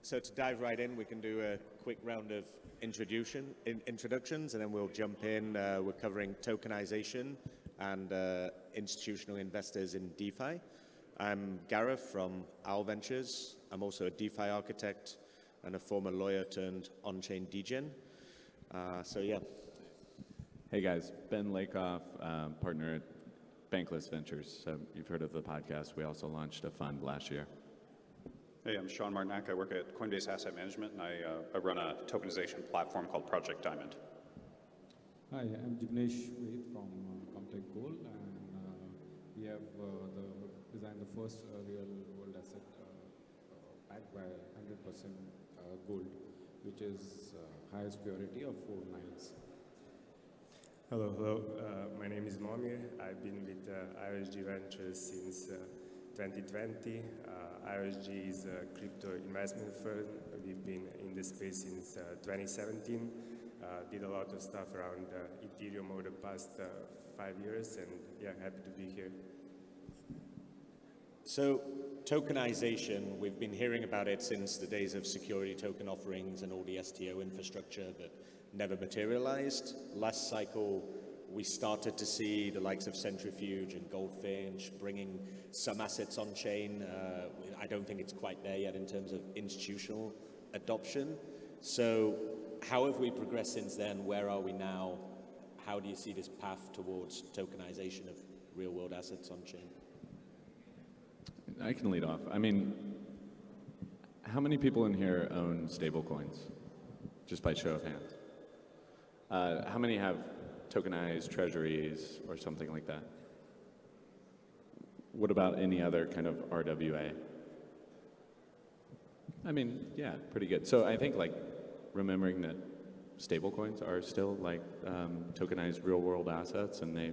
So to dive right in, we can do a quick round of introductions, and then we'll jump in. We're covering tokenization and institutional investors in DeFi. I'm Gareth from Owl Ventures. I'm also a DeFi architect and a former lawyer turned on-chain degen. So yeah. Hey guys, Ben Lakoff, partner at Bankless Ventures. So you've heard of the podcast. We also launched a fund last year. Hey, I'm Shaun Martinak. I work at Coinbase Asset Management, and I run a tokenization platform called Project Diamond. Hi, I'm Jignesh from ComTech, and we have designed the first real-world asset backed by 100% gold, which is highest purity of 4 nines. Hello. My name is Momir. I've been with IOSG Ventures since 2020. IOSG is a crypto investment firm. We've been in this space since 2017. Did a lot of stuff around Ethereum over the past 5 years, and yeah, happy to be here. So tokenization, we've been hearing about it since the days of security token offerings and all the STO infrastructure that never materialized. Last cycle, we started to see the likes of Centrifuge and Goldfinch bringing some assets on chain. I don't think it's quite there yet in terms of institutional adoption. So how have we progressed since then? Where are we now? How do you see this path towards tokenization of real world assets on chain? I can lead off. I mean, how many people in here own stable coins? Just by show of hands. How many have tokenized treasuries or something like that? What about any other kind of RWA? I mean, yeah, pretty good. So I think like remembering that stablecoins are still like tokenized real world assets, and they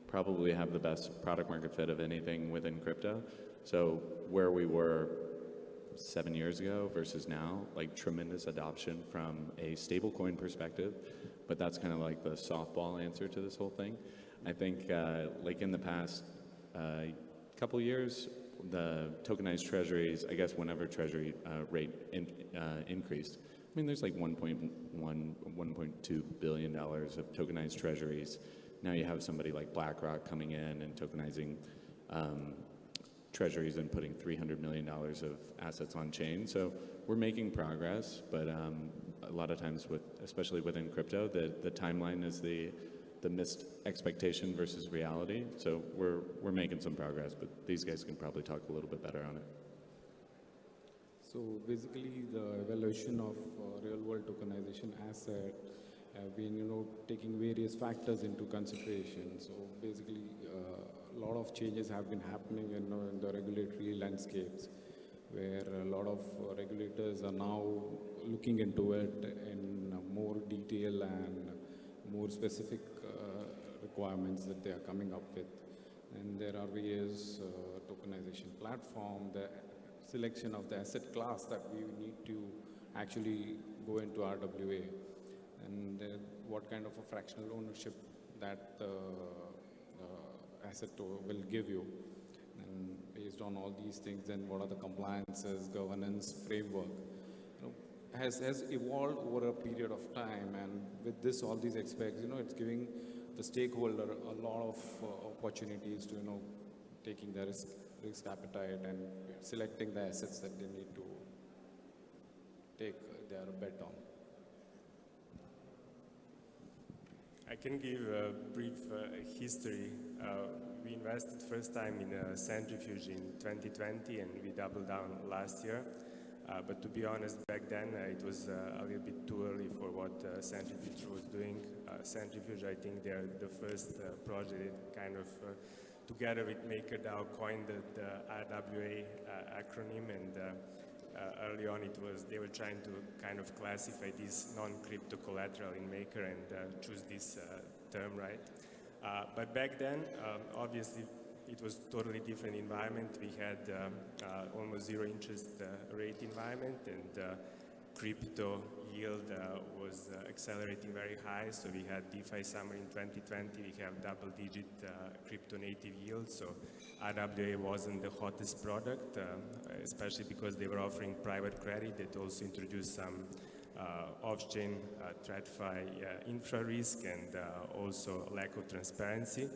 probably have the best product market fit of anything within crypto. So where we were 7 years ago versus now, like tremendous adoption from a stablecoin perspective, but that's kind of like the softball answer to this whole thing. I think like in the past couple years, the tokenized treasuries, I guess whenever treasury rate increased, I mean, there's like $1.2 billion of tokenized treasuries. Now you have somebody like BlackRock coming in and tokenizing treasuries and putting $300 million of assets on chain. So we're making progress, but a lot of times, especially within crypto, the timeline is the missed expectation versus reality. So we're making some progress, but these guys can probably talk a little bit better on it. So basically, the evaluation of real-world tokenization asset have been, taking various factors into consideration. So basically, a lot of changes have been happening in the regulatory landscapes, where a lot of regulators are now looking into it in more detail and more specific requirements that they are coming up with. And there are various tokenization platforms, the selection of the asset class that we need to actually go into RWA, and what kind of a fractional ownership that asset will give you. And based on all these things, then what are the compliances, governance, framework, has evolved over a period of time. And with this, all these aspects, it's giving the stakeholder a lot of opportunities to, taking the risk appetite and selecting the assets that they need to take their bet on. I can give a brief history. We invested first time in Centrifuge in 2020, and we doubled down last year. But to be honest, back then it was a little bit too early for what Centrifuge was doing. Centrifuge, I think they're the first project that kind of, together with MakerDAO, coined the RWA acronym, and early on they were trying to kind of classify this non-crypto collateral in Maker and choose this term, right? But back then, obviously, it was totally different environment. We had almost zero interest rate environment, and crypto yield was accelerating very high. So we had DeFi summer in 2020. We have double-digit crypto native yield. So RWA wasn't the hottest product, especially because they were offering private credit. That also introduced some off-chain TradFi infra risk and also lack of transparency.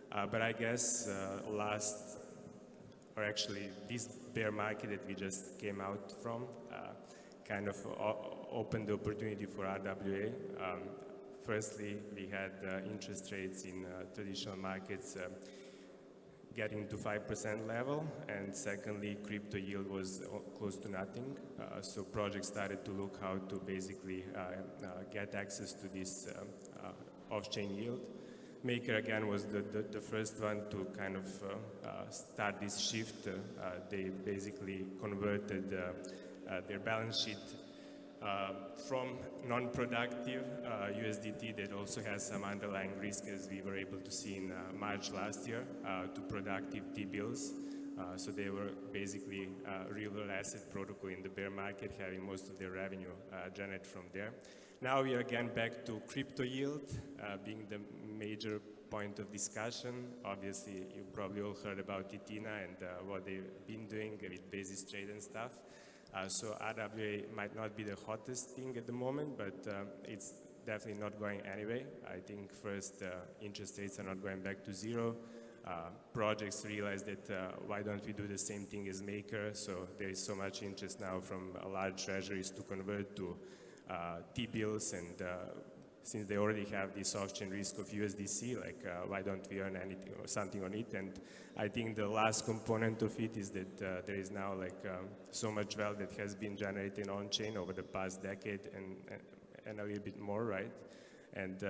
But I guess this bear market that we just came out from kind of opened the opportunity for RWA. Firstly, we had interest rates in traditional markets getting to 5% level, and secondly, crypto yield was close to nothing. So projects started to look how to basically get access to this off-chain yield. Maker again was the first one to kind of start this shift. They basically converted their balance sheet from non-productive USDT that also has some underlying risk, as we were able to see in March last year, to productive T-bills. So they were basically a real-world asset protocol in the bear market, having most of their revenue generated from there. Now we are again back to crypto yield, being the major point of discussion. Obviously, you probably all heard about Ethereum and what they've been doing with basis trade and stuff. So RWA might not be the hottest thing at the moment, but it's definitely not going anyway. I think first, interest rates are not going back to zero. Projects realize that why don't we do the same thing as Maker? So there is so much interest now from large treasuries to convert to T-bills, and since they already have this off-chain risk of USDC, like why don't we earn anything or something on it? And I think the last component of it is that there is now so much wealth that has been generated on-chain over the past decade and a little bit more, right? And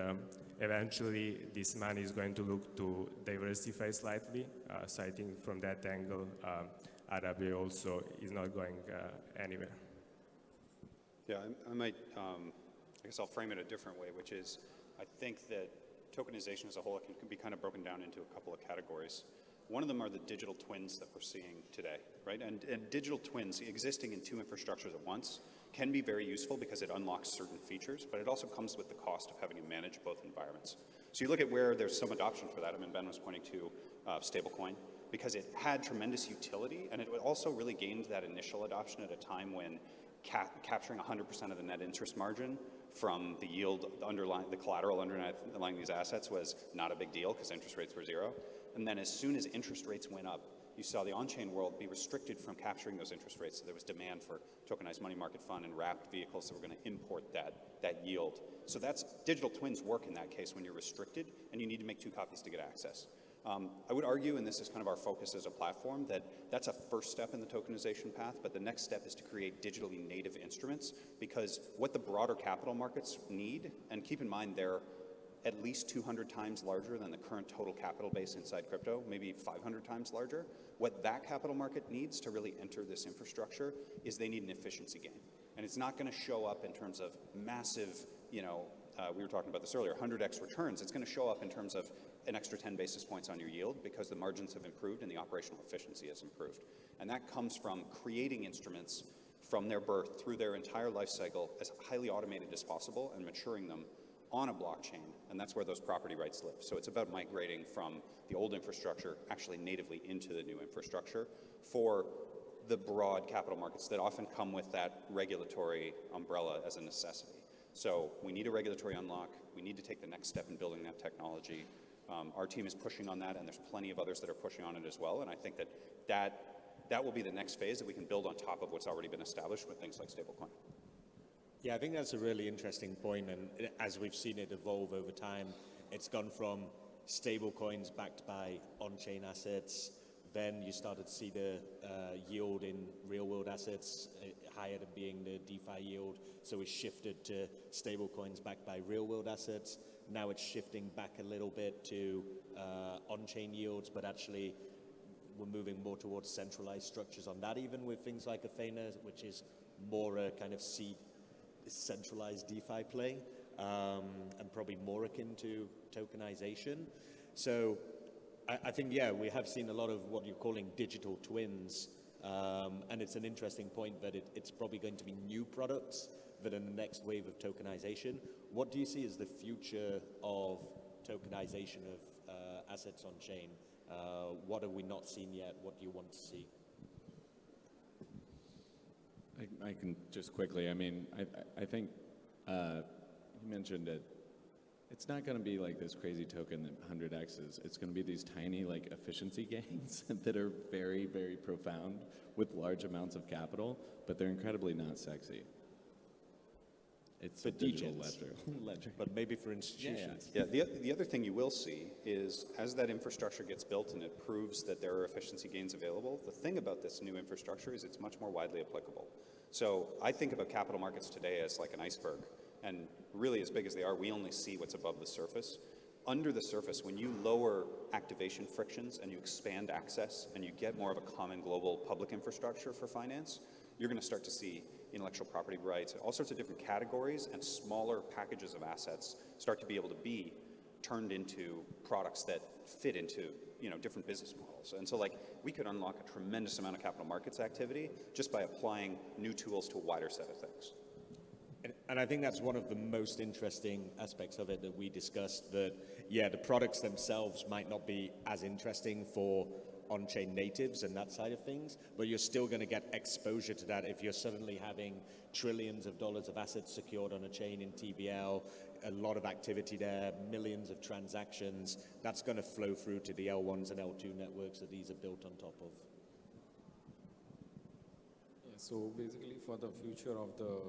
eventually this money is going to look to diversify slightly. So I think from that angle, RWA also is not going anywhere. Yeah, I might, I guess I'll frame it a different way, which is I think that tokenization as a whole can be kind of broken down into a couple of categories. One of them are the digital twins that we're seeing today, right? And digital twins existing in two infrastructures at once can be very useful because it unlocks certain features, but it also comes with the cost of having to manage both environments. So you look at where there's some adoption for that. I mean, Ben was pointing to stablecoin because it had tremendous utility, and it also really gained that initial adoption at a time when capturing 100% of the net interest margin from the yield, the collateral underlying these assets was not a big deal because interest rates were zero. And then as soon as interest rates went up, you saw the on-chain world be restricted from capturing those interest rates. So there was demand for tokenized money market fund and wrapped vehicles that were going to import that yield. So that's digital twins work in that case when you're restricted and you need to make two copies to get access. I would argue, and this is kind of our focus as a platform, that that's a first step in the tokenization path, but the next step is to create digitally native instruments, because what the broader capital markets need, and keep in mind they're at least 200 times larger than the current total capital base inside crypto, maybe 500 times larger. What that capital market needs to really enter this infrastructure is they need an efficiency gain. And it's not going to show up in terms of massive, we were talking about this earlier, 100x returns. It's going to show up in terms of an extra 10 basis points on your yield because the margins have improved and the operational efficiency has improved. And that comes from creating instruments from their birth through their entire life cycle as highly automated as possible and maturing them on a blockchain, and that's where those property rights live. So it's about migrating from the old infrastructure actually natively into the new infrastructure for the broad capital markets that often come with that regulatory umbrella as a necessity. So we need a regulatory unlock. We need to take the next step in building that technology. Our team is pushing on that, and there's plenty of others that are pushing on it as well, and I think that will be the next phase that we can build on top of what's already been established with things like stablecoin. Yeah, I think that's a really interesting point, and as we've seen it evolve over time, it's gone from stable coins backed by on-chain assets, then you started to see the yield in real-world assets higher than being the DeFi yield, so it shifted to stable coins backed by real-world assets. Now it's shifting back a little bit to on-chain yields, but actually we're moving more towards centralized structures on that, even with things like Athena, which is more a kind of seed centralized DeFi play, and probably more akin to tokenization. So I think, yeah, we have seen a lot of what you're calling digital twins, and it's an interesting point that it's probably going to be new products that are the next wave of tokenization. What do you see as the future of tokenization of assets on chain What have we not seen yet? What do you want to see? I can just quickly, I mean, I think you mentioned it. It's not going to be like this crazy token that 100x's. It's going to be these tiny like efficiency gains that are very, very profound with large amounts of capital, but they're incredibly not sexy. It's For a digital degens. ledger. But maybe for institutions. Yeah, the other thing you will see is as that infrastructure gets built and it proves that there are efficiency gains available, the thing about this new infrastructure is it's much more widely applicable. So I think about capital markets today as like an iceberg, and really as big as they are, we only see what's above the surface. Under the surface, when you lower activation frictions and you expand access and you get more of a common global public infrastructure for finance, you're going to start to see intellectual property rights, all sorts of different categories and smaller packages of assets start to be able to be turned into products that fit into, you know, different business models. And so like we could unlock a tremendous amount of capital markets activity just by applying new tools to a wider set of things. And I think that's one of the most interesting aspects of it that we discussed, that, yeah, the products themselves might not be as interesting for on-chain natives and that side of things, but you're still going to get exposure to that if you're suddenly having trillions of dollars of assets secured on a chain in TBL, a lot of activity there, millions of transactions. That's going to flow through to the L1s and L2 networks that these are built on top of. Yeah, so basically for the future of the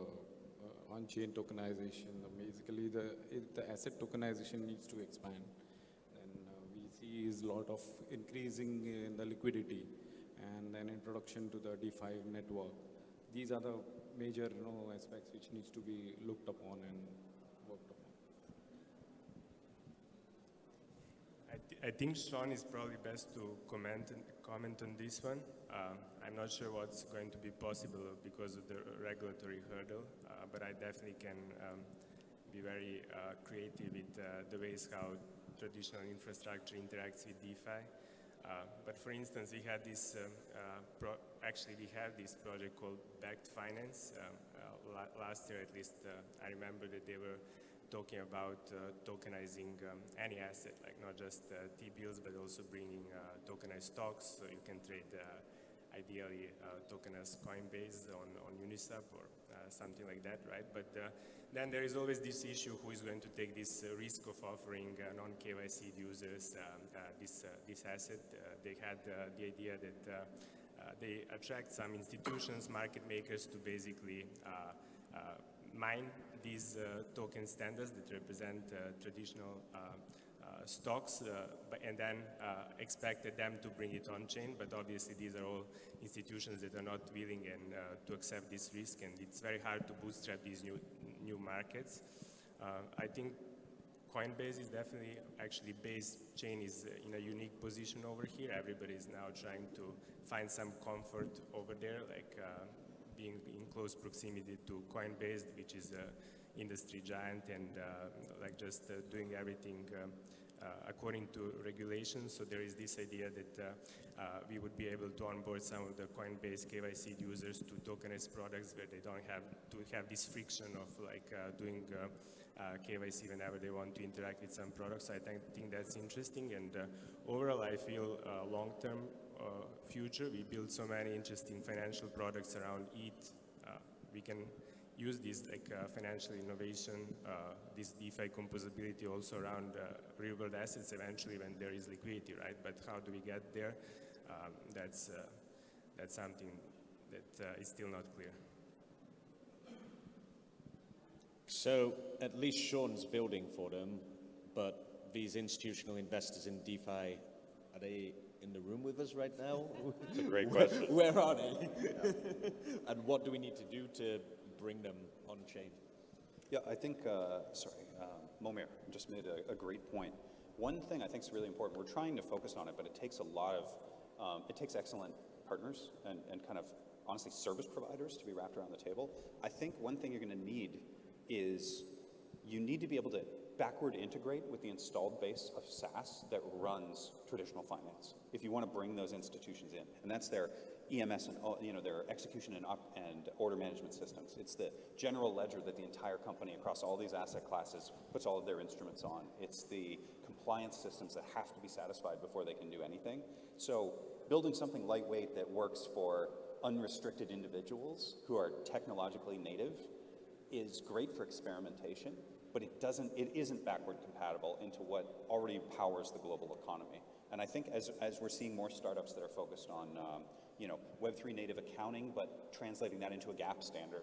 on-chain tokenization, basically the asset tokenization needs to expand. We see is a lot of increasing in the liquidity and then introduction to the DeFi network. These are the major aspects which needs to be looked upon and worked upon. I think Shaun is probably best to comment on this one. I'm not sure what's going to be possible because of the regulatory hurdle, but I definitely can be very creative with the ways how traditional infrastructure interacts with DeFi. But for instance, we had this, we have this project called Backed Finance. Last year, at least, I remember that they were talking about tokenizing any asset, like not just T-bills, but also bringing tokenized stocks, so you can trade ideally tokenized Coinbase on Uniswap or something like that, right? But then there is always this issue: who is going to take this risk of offering non-KYC users this asset? They had the idea that they attract some institutions, market makers, to basically mine these token standards that represent traditional stocks, and then expected them to bring it on-chain. But obviously these are all institutions that are not willing and to accept this risk, and it's very hard to bootstrap these new markets. I think Coinbase is definitely, actually Base chain is in a unique position over here. Everybody is now trying to find some comfort over there, like being in close proximity to Coinbase, which is an industry giant, and like just doing everything according to regulations. So there is this idea that we would be able to onboard some of the Coinbase KYC users to tokenized products where they don't have to have this friction of like doing KYC whenever they want to interact with some products. I think that's interesting, and overall I feel long-term future. We build so many interesting financial products around ETH. We can use this like financial innovation, this DeFi composability also around real-world assets eventually when there is liquidity, right? But how do we get there? That's something that is still not clear. So at least Shaun's building for them, but these institutional investors in DeFi, are they in the room with us right now? That's a great question. Where are they? And what do we need to do to bring them on chain? Yeah, I think, Momir just made a great point. One thing I think is really important, we're trying to focus on it, but it takes a lot of, it takes excellent partners and kind of, honestly, service providers to be wrapped around the table. I think one thing you're going to need is you need to be able to backward integrate with the installed base of SaaS that runs traditional finance, if you want to bring those institutions in. And that's their EMS and their execution and order management systems. It's the general ledger that the entire company across all these asset classes puts all of their instruments on. It's the compliance systems that have to be satisfied before they can do anything. So building something lightweight that works for unrestricted individuals who are technologically native is great for experimentation, but it isn't backward compatible into what already powers the global economy. And I think as we're seeing more startups that are focused on Web3 native accounting, but translating that into a GAAP standard,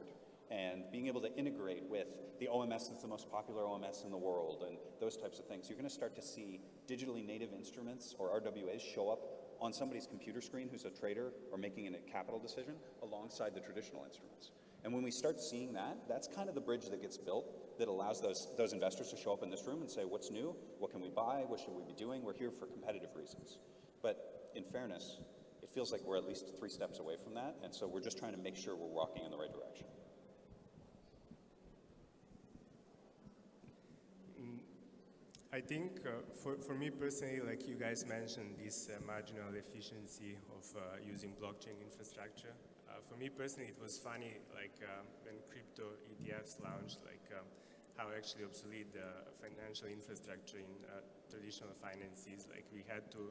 and being able to integrate with the OMS that's the most popular OMS in the world, and those types of things, you're going to start to see digitally native instruments or RWAs show up on somebody's computer screen who's a trader or making a capital decision alongside the traditional instruments. And when we start seeing that, that's kind of the bridge that gets built that allows those investors to show up in this room and say, what's new? What can we buy? What should we be doing? We're here for competitive reasons. But in fairness, it feels like we're at least 3 steps away from that, and so we're just trying to make sure we're walking in the right direction. I think for me personally, like you guys mentioned, this marginal efficiency of using blockchain infrastructure. For me personally, it was funny, like when crypto ETFs launched, like how actually obsolete the financial infrastructure in traditional finance is. Like we had to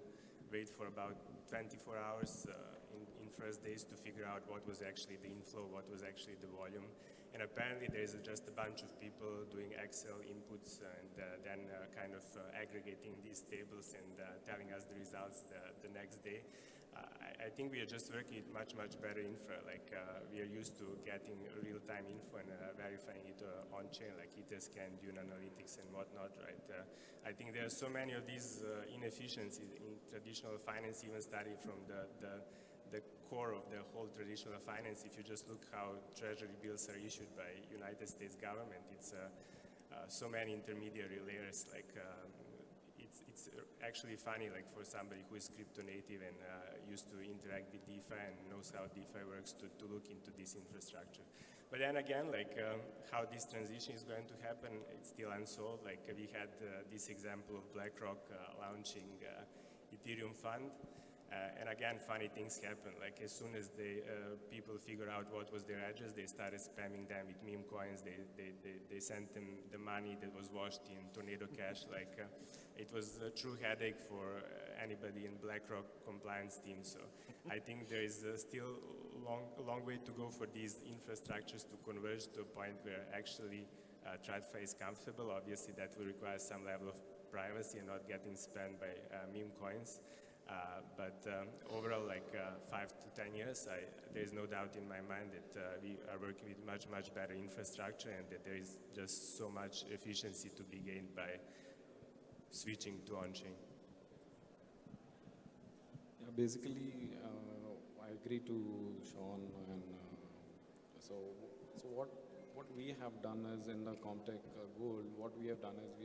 wait for about 24 hours in first days to figure out what was actually the inflow, what was actually the volume. And apparently there's just a bunch of people doing Excel inputs and then kind of aggregating these tables and telling us the results the next day. I think we are just working with much better infra. Like we are used to getting real-time info and verifying it on-chain, like Etherscan, Dune Analytics and whatnot, right? I think there are so many of these inefficiencies in traditional finance, even starting from the core of the whole traditional finance. If you just look how treasury bills are issued by United States government, it's so many intermediary layers. Like it's actually funny, like for somebody who is crypto native and used to interact with DeFi and knows how DeFi works, to look into this infrastructure. But then again, like how this transition is going to happen, it's still unsolved. Like we had this example of BlackRock launching Ethereum fund. And again, funny things happen. Like as soon as people figure out what was their address, they started spamming them with meme coins. They sent them the money that was washed in Tornado Cash. Like it was a true headache for anybody in BlackRock compliance team. So I think there is still a long way to go for these infrastructures to converge to a point where actually TradFi is comfortable. Obviously, that will require some level of privacy and not getting spammed by meme coins. But overall, like 5 to 10 years, there is no doubt in my mind that we are working with much better infrastructure, and that there is just so much efficiency to be gained by switching to on-chain. Yeah, basically, I agree to Shaun, and so what we have done is in the ComTech Gold, what we have done is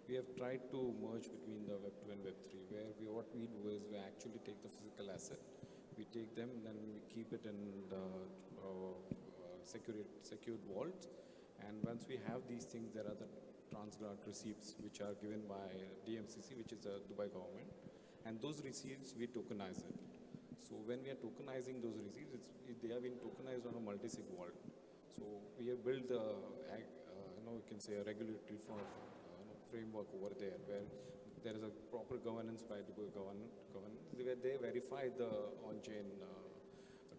we have tried to merge between the Web2 and Web3, where what we do is we actually take the physical asset, we take them, then we keep it in the secured vault, and once we have these things, there are the transgrant receipts which are given by DMCC, which is the Dubai government, and those receipts we tokenize it. So when we are tokenizing those receipts, they have been tokenized on a multi-sig vault. So we have built the, we can say a regulatory framework over there, where there is a proper governance by Dubai government, where they verify the on-chain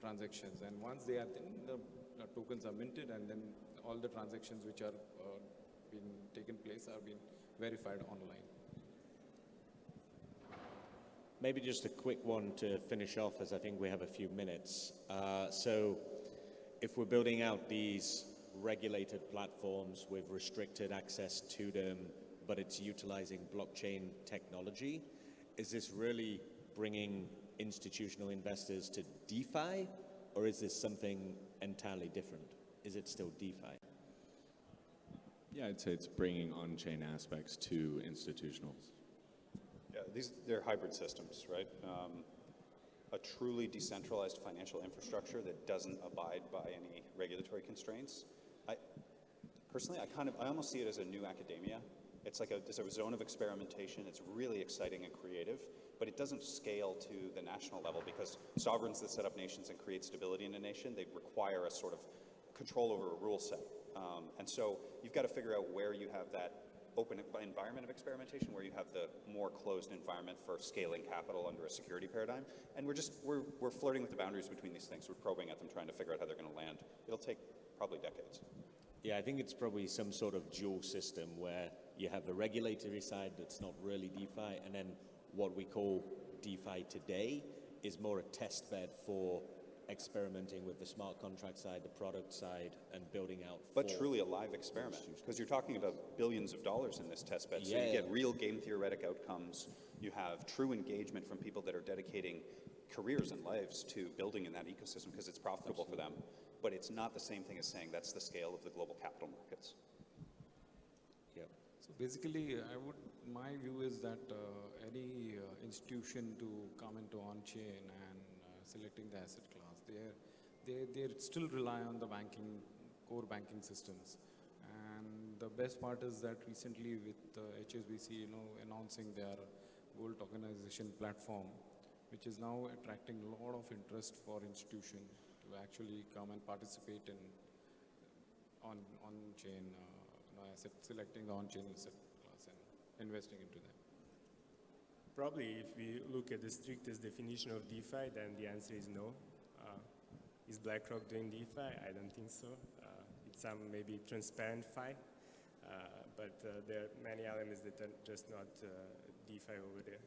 transactions, and once they are then, the tokens are minted, and then all the transactions which are being taken place are being verified online. Maybe just a quick one to finish off, as I think we have a few minutes. So if we're building out these regulated platforms with restricted access to them, but it's utilizing blockchain technology, is this really bringing institutional investors to DeFi, or is this something entirely different? Is it still DeFi? Yeah, I'd say it's bringing on-chain aspects to institutionals. Yeah, they're hybrid systems, right? A truly decentralized financial infrastructure that doesn't abide by any regulatory constraints. Personally, I almost see it as a new academia, It's like there's a zone of experimentation. It's really exciting and creative, but it doesn't scale to the national level because sovereigns that set up nations and create stability in a nation, they require a sort of control over a rule set. And so you've got to figure out where you have that open environment of experimentation, where you have the more closed environment for scaling capital under a security paradigm. And we're flirting with the boundaries between these things. We're probing at them, trying to figure out how they're going to land. It'll take probably decades. Yeah, I think it's probably some sort of dual system where you have the regulatory side that's not really DeFi, and then what we call DeFi today is more a test bed for experimenting with the smart contract side, the product side, and building out. But truly a live experiment, because you're talking about billions of dollars in this test bed. So Yeah, you get real game theoretic outcomes. You have true engagement from people that are dedicating careers and lives to building in that ecosystem because it's profitable for them. But it's not the same thing as saying that's the scale of the global capital markets. Yep. So basically, my view is that any institution to come into on-chain and selecting the asset class, they still rely on the core banking systems. And the best part is that recently with HSBC, announcing their gold tokenization platform, which is now attracting a lot of interest for institutions to actually come and participate in on-chain selecting the on-chain asset class and investing into them. Probably if we look at the strictest definition of DeFi, then the answer is no. Is BlackRock doing DeFi? I don't think so. It's some maybe transparent FI, but there are many elements that are just not DeFi over there.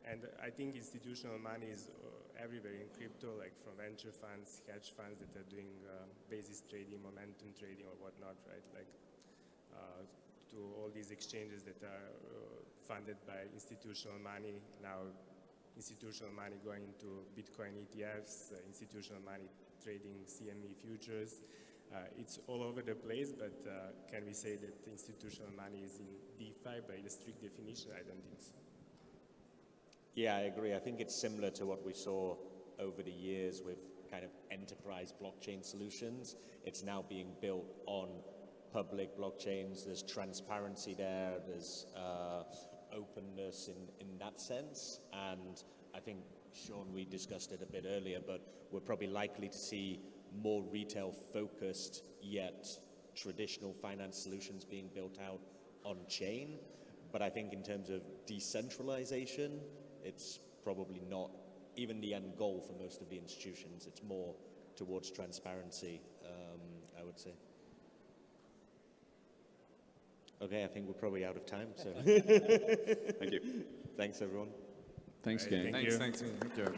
And I think institutional money is everywhere in crypto, like from venture funds, hedge funds that are doing basis trading, momentum trading or whatnot, right? Like to all these exchanges that are funded by institutional money. Now institutional money going into Bitcoin ETFs, institutional money trading CME futures. It's all over the place, but can we say that institutional money is in DeFi by the strict definition? I don't think so. Yeah, I agree. I think it's similar to what we saw over the years with kind of enterprise blockchain solutions. It's now being built on public blockchains. There's transparency there. There's openness in that sense. And I think, Shaun, we discussed it a bit earlier, but we're probably likely to see more retail-focused yet traditional finance solutions being built out on-chain. But I think in terms of decentralization, it's probably not even the end goal for most of the institutions. It's more towards transparency, I would say. Okay, I think we're probably out of time. So, Thank you. Thanks, everyone. Thanks, gang. Thank you. Thanks. Thank you.